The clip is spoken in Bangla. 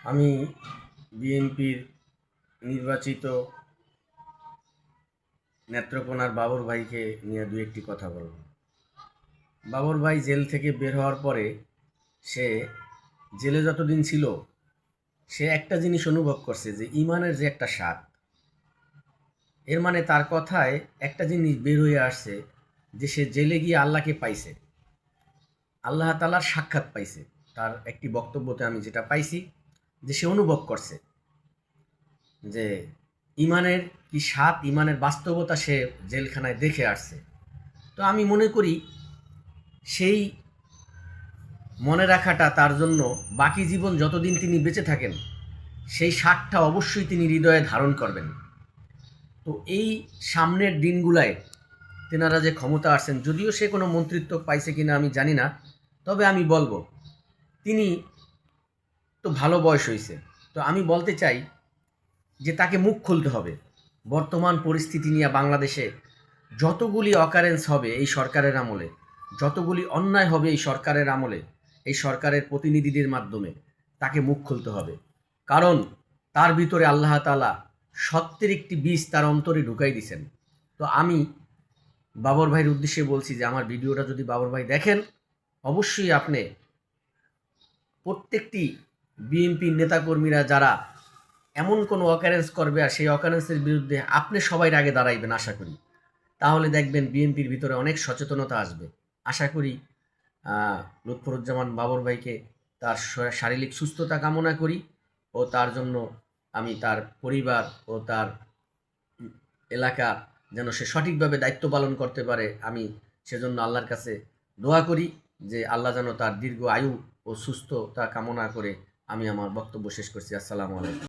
আমি বিএনপির নির্বাচিত নেত্রকোনার বাবর ভাইকে নিয়ে দু একটি কথা বলব। বাবর ভাই জেল থেকে বের হওয়ার পরে সে জেলে যতদিন ছিল সে একটা জিনিস অনুভব করছে যে ইমানের যে একটা স্বাদ, এর মানে তার কথায় একটা জিনিস বের হয়ে আসছে যে সে জেলে গিয়ে আল্লাহকে পাইছে, আল্লাহ তাআলার সাক্ষাৎ পাইছে। তার একটি বক্তব্যতে আমি যেটা পাইছি যে সে অনুভব করছে যে ইমানের কি স্বাদ, ইমানের বাস্তবতা সে জেলখানায় দেখে আসছে। তো আমি মনে করি সেই মনে রাখাটা তার জন্য বাকি জীবন যতদিন তিনি বেঁচে থাকেন সেই স্বাদটা অবশ্যই তিনি হৃদয়ে ধারণ করবেন। তো এই সামনের দিনগুলায় তেনারা যে ক্ষমতা আসছেন, যদিও সে কোনো মন্ত্রিত্ব পাইছে কিনা আমি জানি না, তবে আমি বলবো তিনি তো ভালো বয়স হয়েছে। তো আমি বলতে চাই যে তাকে মুখ খুলতে হবে। বর্তমান পরিস্থিতি নিয়ে বাংলাদেশে যতগুলি অকারেন্স হবে এই সরকারের আমলে, যতগুলি অন্যায় হবে এই সরকারের আমলে, এই সরকারের প্রতিনিধিদের মাধ্যমে তাকে মুখ খুলতে হবে। কারণ তার ভিতরে আল্লাহ তাআলা সত্যের একটি বীজ তার অন্তরে ঢুকাই দিছেন। তো আমি বাবর ভাইয়ের উদ্দেশ্যে বলছি যে আমার ভিডিওটা যদি বাবর ভাই দেখেন, অবশ্যই আপনি প্রত্যেকটি বিএনপির নেতাকর্মীরা যারা এমন কোনো অকারেন্স করবে আর সেই অকারেন্সের বিরুদ্ধে আপনি সবাই আগে দাঁড়াইবেন আশা করি। তাহলে দেখবেন বিএনপির ভিতরে অনেক সচেতনতা আসবে। আশা করি লুৎফুজ্জামান বাবর ভাইকে তার শারীরিক সুস্থতা কামনা করি ও তার জন্য আমি তার পরিবার ও তার এলাকা যেন সে সঠিকভাবে দায়িত্ব পালন করতে পারে, আমি সেজন্য আল্লাহর কাছে দোয়া করি যে আল্লাহ যেন তার দীর্ঘ আয়ু ও সুস্থতা কামনা করে আমি আমার বক্তব্য শেষ করছি। আসসালামু আলাইকুম।